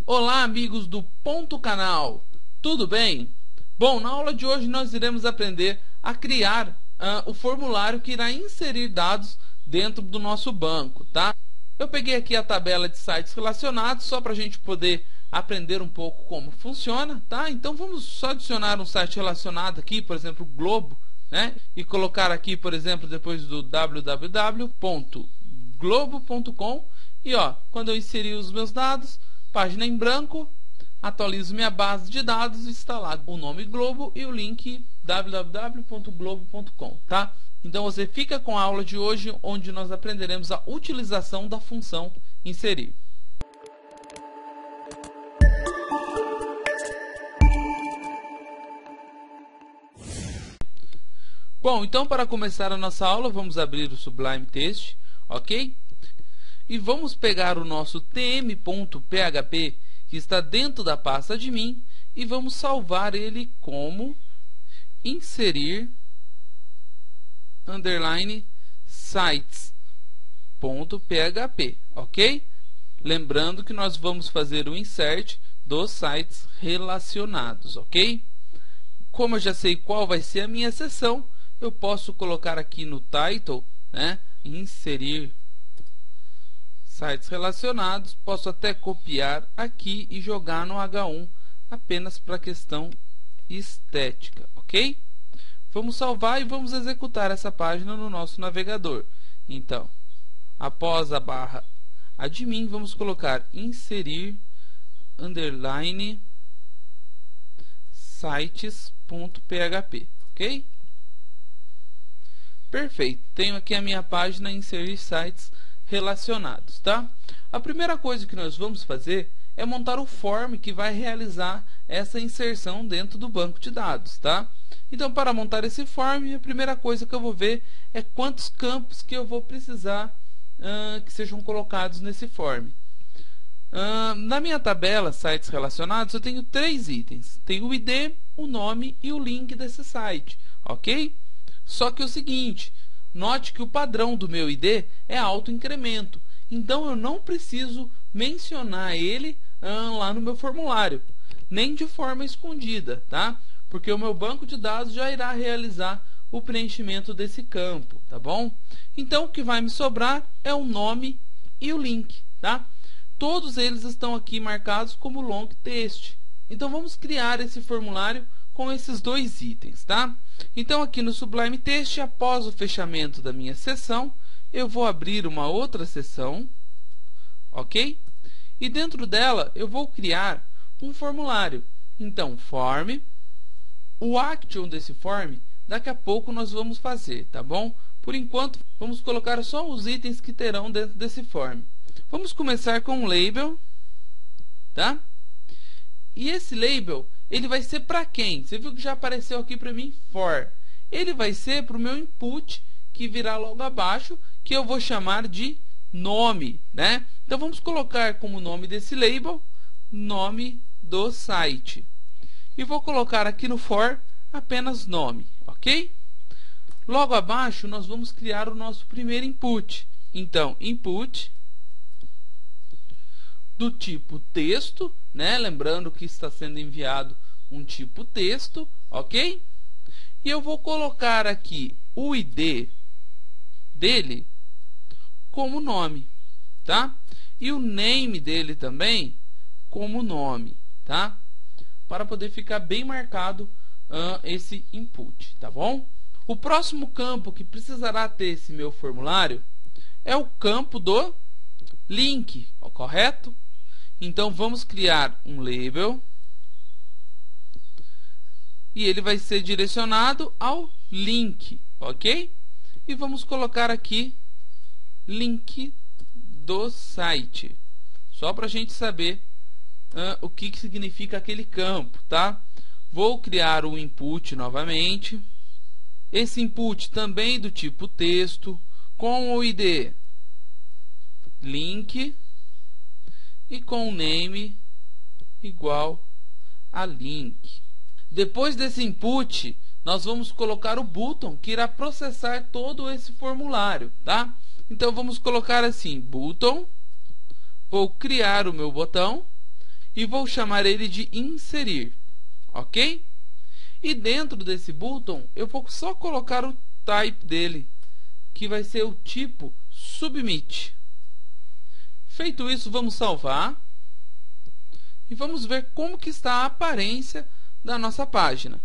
Olá, amigos do Ponto Canal, tudo bem? Bom, na aula de hoje nós iremos aprender a criar o formulário que irá inserir dados dentro do nosso banco, tá? Eu peguei aqui a tabela de sites relacionados só para a gente poder aprender um pouco como funciona, tá? Então vamos só adicionar um site relacionado aqui, por exemplo, Globo, né? E colocar aqui, por exemplo, depois do www.globo.com e ó, quando eu inserir os meus dados, página em branco, atualizo minha base de dados e está lá o nome Globo e o link www.globo.com, tá? Então você fica com a aula de hoje, onde nós aprenderemos a utilização da função inserir. Bom, então para começar a nossa aula, vamos abrir o Sublime Text, ok? E vamos pegar o nosso tm.php que está dentro da pasta admin e vamos salvar ele como inserir sites.php, ok? Lembrando que nós vamos fazer o insert dos sites relacionados, ok? Como eu já sei qual vai ser a minha seção, eu posso colocar aqui no title, né, inserir sites relacionados. Posso até copiar aqui e jogar no H1 apenas para questão estética, ok? Vamos salvar e vamos executar essa página no nosso navegador. Então, após a barra admin, vamos colocar inserir underline sites.php, ok? Perfeito. Tenho aqui a minha página inserir sites relacionados, tá? A primeira coisa que nós vamos fazer é montar o form que vai realizar essa inserção dentro do banco de dados, tá? Então, para montar esse form, a primeira coisa que eu vou ver é quantos campos que eu vou precisar que sejam colocados nesse form. Na minha tabela sites relacionados, eu tenho 3 itens. Tenho o ID, o nome e o link desse site, ok? Só que é o seguinte, note que o padrão do meu ID é autoincremento. Então, eu não preciso mencionar ele lá no meu formulário, nem de forma escondida, tá? Porque o meu banco de dados já irá realizar o preenchimento desse campo, tá bom? Então, o que vai me sobrar é o nome e o link, tá? Todos eles estão aqui marcados como long text. Então, vamos criar esse formulário com esses 2 itens, tá? Então, aqui no Sublime Text, após o fechamento da minha seção, eu vou abrir uma outra seção, ok? E dentro dela, eu vou criar um formulário. Então, form. O action desse form, daqui a pouco nós vamos fazer, tá bom? Por enquanto, vamos colocar só os itens que terão dentro desse form. Vamos começar com um label, tá? E esse label, ele vai ser para quem? Você viu que já apareceu aqui para mim for. Ele vai ser para o meu input, que virá logo abaixo, que eu vou chamar de nome, né? Então, vamos colocar como nome desse label, nome do site. E vou colocar aqui no for apenas nome, ok? Logo abaixo, nós vamos criar o nosso primeiro input. Então, input do tipo texto, né? Lembrando que está sendo enviado um tipo texto, ok? E eu vou colocar aqui o ID dele como nome, tá? E o name dele também como nome, tá? Para poder ficar bem marcado esse input, tá bom? O próximo campo que precisará ter esse meu formulário é o campo do link, correto? Então, vamos criar um label e ele vai ser direcionado ao link, ok? E vamos colocar aqui link do site, só para a gente saber o que significa aquele campo, tá? Vou criar um input novamente. Esse input também do tipo texto, com o ID link e com o name igual a link. Depois desse input, nós vamos colocar o button que irá processar todo esse formulário, tá? Então, vamos colocar assim, button, vou criar o meu botão e vou chamar ele de inserir, ok? E dentro desse button eu vou só colocar o type dele, que vai ser o tipo submit. Feito isso, vamos salvar e vamos ver como que está a aparência da nossa página.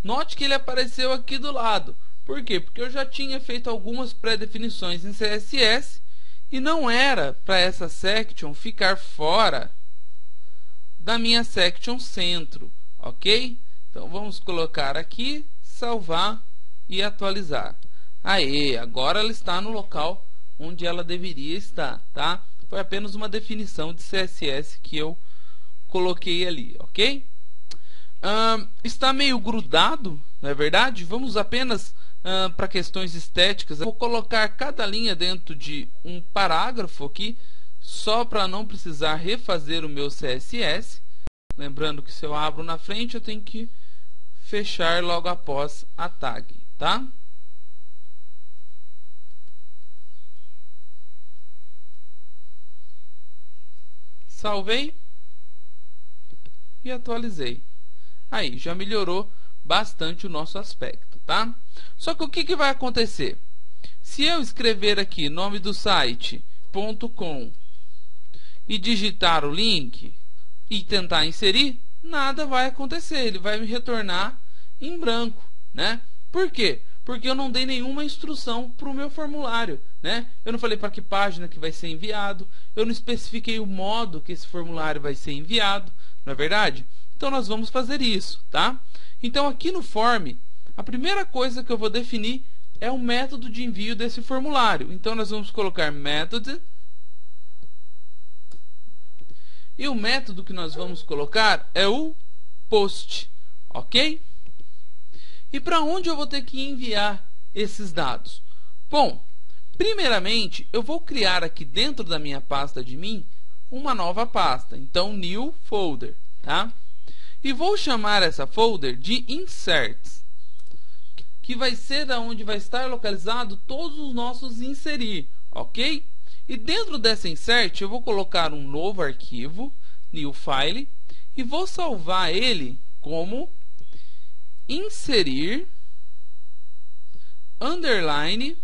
Note que ele apareceu aqui do lado. Por quê? Porque eu já tinha feito algumas pré-definições em CSS e não era para essa section ficar fora da minha section centro, ok? Então vamos colocar aqui, salvar e atualizar. Aê, agora ela está no local onde ela deveria estar, tá? Foi apenas uma definição de CSS que eu coloquei ali, ok? Está meio grudado, não é verdade? Vamos apenas para questões estéticas. Eu vou colocar cada linha dentro de um parágrafo aqui, só para não precisar refazer o meu CSS. Lembrando que se eu abro na frente, eu tenho que fechar logo após a tag, tá? Salvei e atualizei. Aí, já melhorou bastante o nosso aspecto, tá? Só que o que vai acontecer? Se eu escrever aqui nome do site.com e digitar o link e tentar inserir, nada vai acontecer. Ele vai me retornar em branco, né? Por quê? Porque eu não dei nenhuma instrução para o meu formulário, né? Eu não falei para que página que vai ser enviado, eu não especifiquei o modo que esse formulário vai ser enviado, não é verdade? Então nós vamos fazer isso, tá? Então aqui no form, a primeira coisa que eu vou definir é o método de envio desse formulário. Então nós vamos colocar method, e o método que nós vamos colocar é o post, ok? E para onde eu vou ter que enviar esses dados? Bom, primeiramente eu vou criar aqui dentro da minha pasta de mim uma nova pasta. Então new folder, tá? E vou chamar essa folder de inserts, que vai ser onde vai estar localizado todos os nossos inserir, ok? E dentro dessa insert eu vou colocar um novo arquivo, new file, e vou salvar ele como inserir underline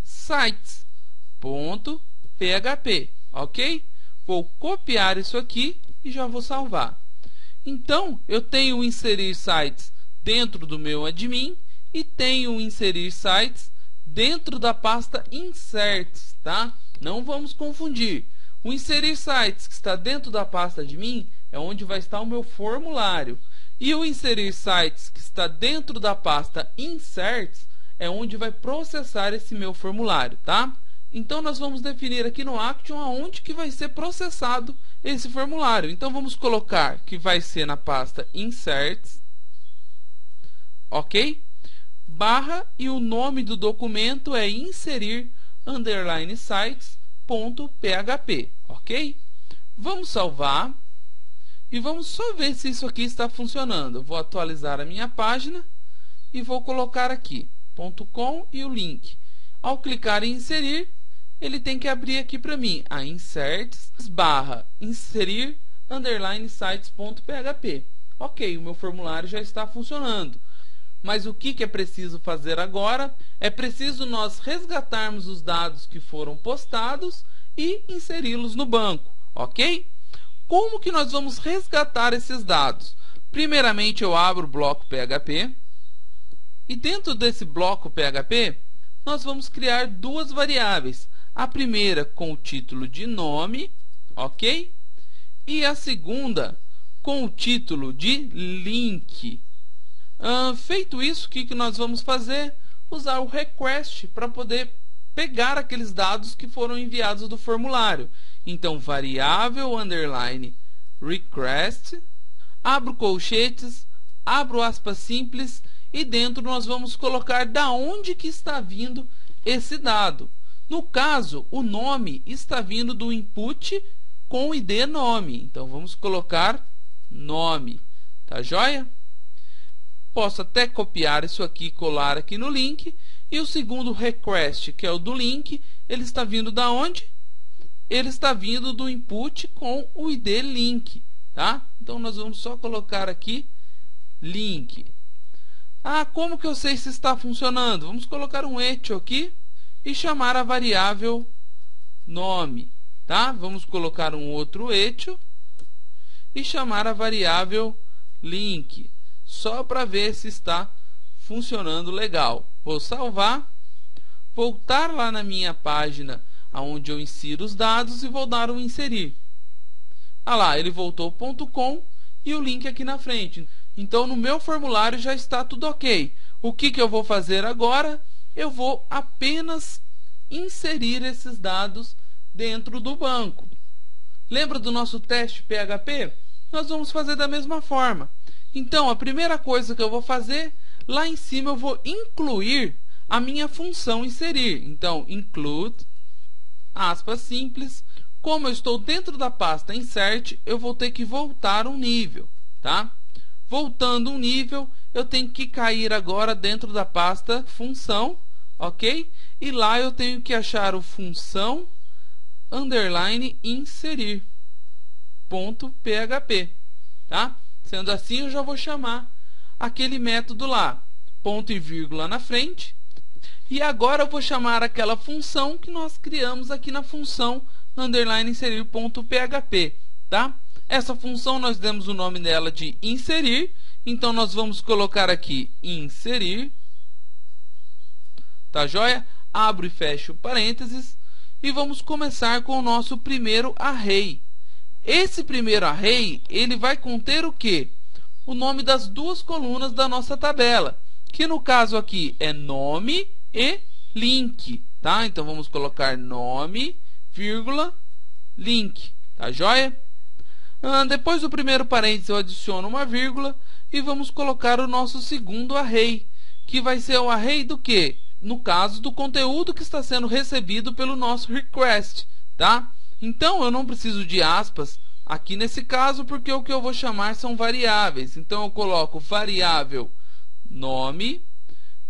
sites.php, ok? Vou copiar isso aqui e já vou salvar. Então eu tenho inserir sites dentro do meu admin e tenho inserir sites dentro da pasta inserts, tá? Não vamos confundir. O inserir sites que está dentro da pasta admin é onde vai estar o meu formulário. E o inserir sites que está dentro da pasta inserts é onde vai processar esse meu formulário, tá? Então nós vamos definir aqui no Action aonde que vai ser processado esse formulário. Então vamos colocar que vai ser na pasta inserts, ok? Barra, e o nome do documento é inserir underline sites.php, ok? Vamos salvar e vamos só ver se isso aqui está funcionando. Vou atualizar a minha página e vou colocar aqui .com e o link. Ao clicar em inserir, ele tem que abrir aqui para mim a inserts barra inserir underline sites.php. Ok, o meu formulário já está funcionando. Mas o que é preciso fazer agora? É preciso nós resgatarmos os dados que foram postados e inseri-los no banco, ok? Como que nós vamos resgatar esses dados? Primeiramente eu abro o bloco PHP e dentro desse bloco PHP nós vamos criar duas variáveis. A primeira com o título de nome, ok? E a segunda com o título de link. Feito isso, o que nós vamos fazer? Usar o request para poder pegar aqueles dados que foram enviados do formulário. Então, variável underline request, abro colchetes, abro aspas simples e dentro nós vamos colocar da onde que está vindo esse dado. No caso, o nome está vindo do input com o ID nome. Então, vamos colocar nome. Tá joia? Posso até copiar isso aqui e colar aqui no link. E o segundo request, que é o do link, ele está vindo da onde? ele está vindo do input com o ID link, tá? Então nós vamos só colocar aqui link. Ah, como que eu sei se está funcionando? Vamos colocar um echo aqui e chamar a variável nome, tá? Vamos colocar um outro echo e chamar a variável link, só para ver se está funcionando legal. Vou salvar, voltar lá na minha página onde eu insiro os dados e vou dar um inserir. Ah lá, ele voltou .com e o link aqui na frente. Então no meu formulário já está tudo ok. O que eu vou fazer agora? Eu vou apenas inserir esses dados dentro do banco. Lembra do nosso teste PHP? Nós vamos fazer da mesma forma. Então a primeira coisa que eu vou fazer, lá em cima eu vou incluir a minha função inserir. Então include, aspas simples, como eu estou dentro da pasta insert, eu vou ter que voltar um nível, tá? Voltando um nível, eu tenho que cair agora dentro da pasta função, ok? E lá eu tenho que achar o função underline inserir .php, tá? Sendo assim, eu já vou chamar aquele método lá, ponto e vírgula na frente. E agora eu vou chamar aquela função que nós criamos aqui na função underline inserir .php, tá? Essa função nós demos o nome dela de inserir, então nós vamos colocar aqui inserir, tá joia? Abro e fecho parênteses e vamos começar com o nosso primeiro array. Esse primeiro array, ele vai conter o quê? O nome das duas colunas da nossa tabela, que no caso aqui é nome e link, tá? Então vamos colocar nome, vírgula, link, tá joia? Depois do primeiro parênteses eu adiciono uma vírgula e vamos colocar o nosso segundo array, que vai ser o array do quê? No caso do conteúdo que está sendo recebido pelo nosso request, tá? Então eu não preciso de aspas aqui nesse caso, porque o que eu vou chamar são variáveis. Então eu coloco variável nome,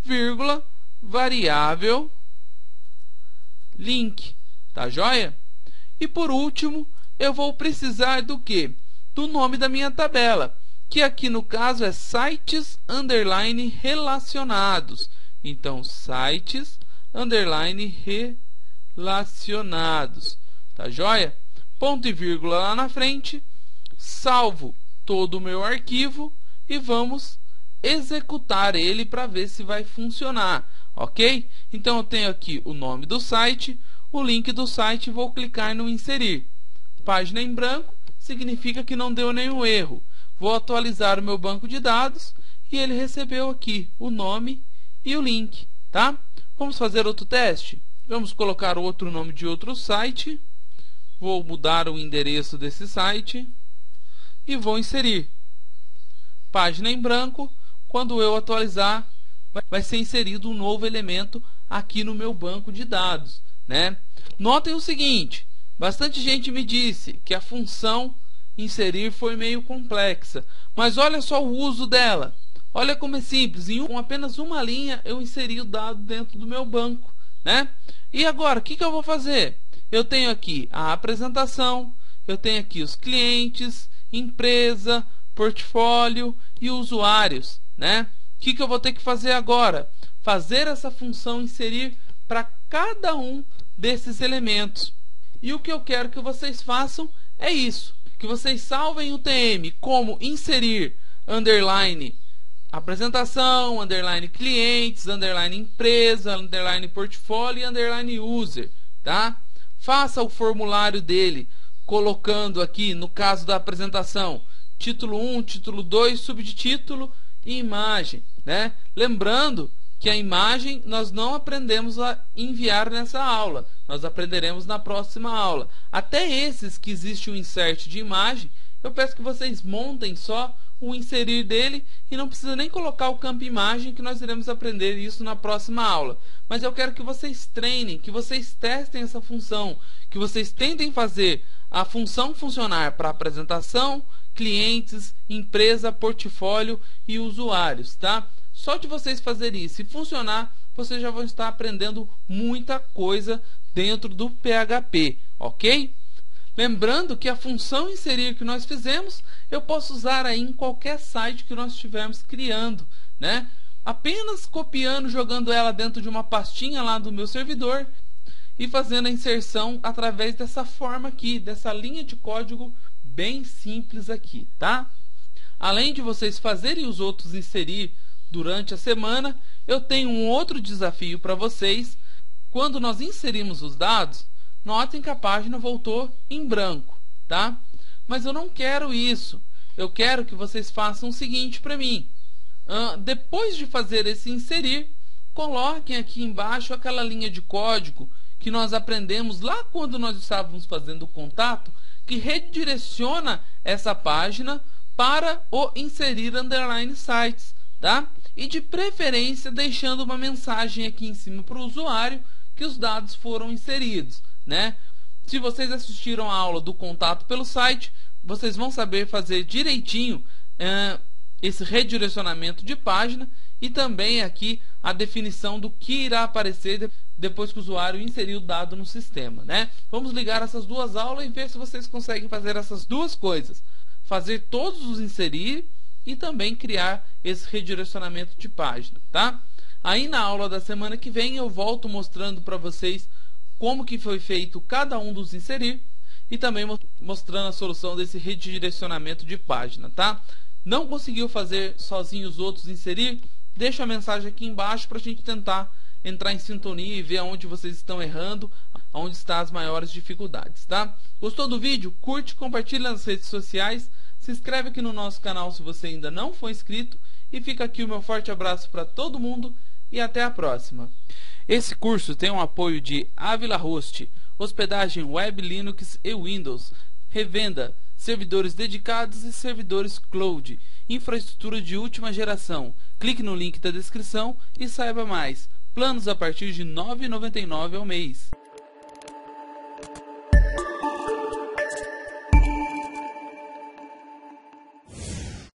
vírgula, variável link, tá joia? E por último, eu vou precisar do quê? Do nome da minha tabela, que aqui no caso é sites underline relacionados. Então sites underline relacionados, tá joia? Ponto e vírgula lá na frente, salvo todo o meu arquivo e vamos executar ele para ver se vai funcionar, ok? Então eu tenho aqui o nome do site, o link do site, vou clicar no inserir. Página em branco significa que não deu nenhum erro. Vou atualizar o meu banco de dados e ele recebeu aqui o nome e o link, tá? Vamos fazer outro teste? Vamos colocar outro nome de outro site. Vou mudar o endereço desse site e vou inserir. Página em branco. Quando eu atualizar, vai ser inserido um novo elemento aqui no meu banco de dados, né? Notem o seguinte, bastante gente me disse que a função inserir foi meio complexa, mas olha só o uso dela. Olha como é simples, com apenas uma linha eu inseri o dado dentro do meu banco, né? E agora, o que eu vou fazer? Eu tenho aqui a apresentação, eu tenho aqui os clientes, empresa, portfólio e usuários, né? O que eu vou ter que fazer agora? Fazer essa função inserir para cada um desses elementos. E o que eu quero que vocês façam é isso, que vocês salvem o TM como inserir underline apresentação, underline clientes, underline empresa, underline portfólio e underline user, tá? Faça o formulário dele colocando aqui, no caso da apresentação, título 1, título 2, subtítulo e imagem, né? Lembrando que a imagem nós não aprendemos a enviar nessa aula, nós aprenderemos na próxima aula. Até esses que existe um insert de imagem, eu peço que vocês montem só o inserir dele e não precisa nem colocar o campo imagem, que nós iremos aprender isso na próxima aula. Mas eu quero que vocês treinem, que vocês testem essa função, que vocês tentem fazer a função funcionar para apresentação, clientes, empresa, portfólio e usuários, tá? Só de vocês fazerem isso e funcionar, vocês já vão estar aprendendo muita coisa dentro do PHP, ok? Lembrando que a função inserir que nós fizemos, eu posso usar aí em qualquer site que nós estivermos criando, né? Apenas copiando, jogando ela dentro de uma pastinha lá do meu servidor e fazendo a inserção através dessa forma aqui, dessa linha de código bem simples aqui, tá? Além de vocês fazerem os outros inserir durante a semana, eu tenho um outro desafio para vocês. Quando nós inserimos os dados, notem que a página voltou em branco, tá? Mas eu não quero isso. Eu quero que vocês façam o seguinte para mim. Depois de fazer esse inserir, coloquem aqui embaixo aquela linha de código que nós aprendemos lá quando nós estávamos fazendo o contato, que redireciona essa página para o inserir underline sites, tá? E de preferência deixando uma mensagem aqui em cima para o usuário que os dados foram inseridos, né? Se vocês assistiram a aula do contato pelo site, vocês vão saber fazer direitinho esse redirecionamento de página e também aqui a definição do que irá aparecer depois que o usuário inseriu o dado no sistema, né? Vamos ligar essas duas aulas e ver se vocês conseguem fazer essas duas coisas. Fazer todos os inserir e também criar esse redirecionamento de página, tá? Aí na aula da semana que vem eu volto mostrando para vocês como que foi feito cada um dos inserir e também mostrando a solução desse redirecionamento de página, tá? Não conseguiu fazer sozinho os outros inserir? Deixa a mensagem aqui embaixo para a gente tentar entrar em sintonia e ver aonde vocês estão errando, aonde estão as maiores dificuldades, tá? Gostou do vídeo? Curte, compartilha nas redes sociais, se inscreve aqui no nosso canal se você ainda não for inscrito e fica aqui o meu forte abraço para todo mundo e até a próxima. Esse curso tem um apoio de Avila Host, hospedagem web, Linux e Windows, revenda, servidores dedicados e servidores cloud, infraestrutura de última geração. Clique no link da descrição e saiba mais. Planos a partir de R$ 9,99 ao mês.